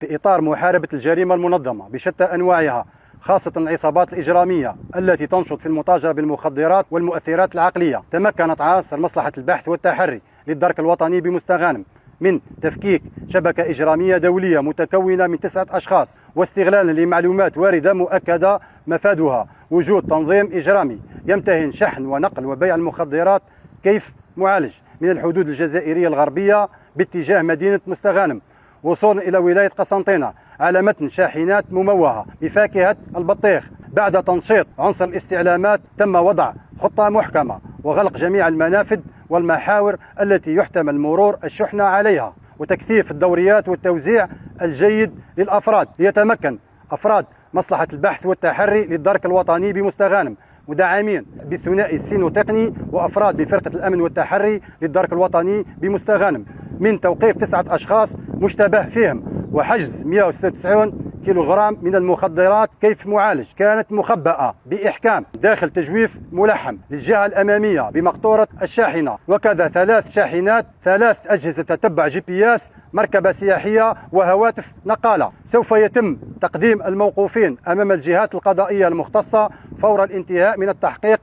في إطار محاربة الجريمة المنظمة بشتى أنواعها، خاصة العصابات الإجرامية التي تنشط في المتاجرة بالمخدرات والمؤثرات العقلية، تمكنت عناصر مصلحة البحث والتحري للدرك الوطني بمستغانم من تفكيك شبكة إجرامية دولية متكونة من 9 أشخاص، واستغلالا لمعلومات واردة مؤكدة مفادها وجود تنظيم إجرامي يمتهن شحن ونقل وبيع المخدرات كيف معالج من الحدود الجزائرية الغربية باتجاه مدينة مستغانم، وصولا إلى ولاية قسنطينة على متن شاحنات مموهة بفاكهة البطيخ. بعد تنشيط عنصر الاستعلامات تم وضع خطة محكمة وغلق جميع المنافذ والمحاور التي يحتمل مرور الشحنة عليها، وتكثيف الدوريات والتوزيع الجيد للأفراد ليتمكن أفراد مصلحة البحث والتحري للدرك الوطني بمستغانم مدعمين بالثنائي السينوتقني وأفراد بفرقة الأمن والتحري للدرك الوطني بمستغانم من توقيف 9 أشخاص مشتبه فيهم وحجز 196 كيلوغرام من المخدرات كيف معالج كانت مخبأة بإحكام داخل تجويف ملحم للجهة الأمامية بمقطورة الشاحنة، وكذا 3 شاحنات، 3 أجهزة تتبع GPS، مركبة سياحية وهواتف نقالة. سوف يتم تقديم الموقوفين أمام الجهات القضائية المختصة فور الانتهاء من التحقيق.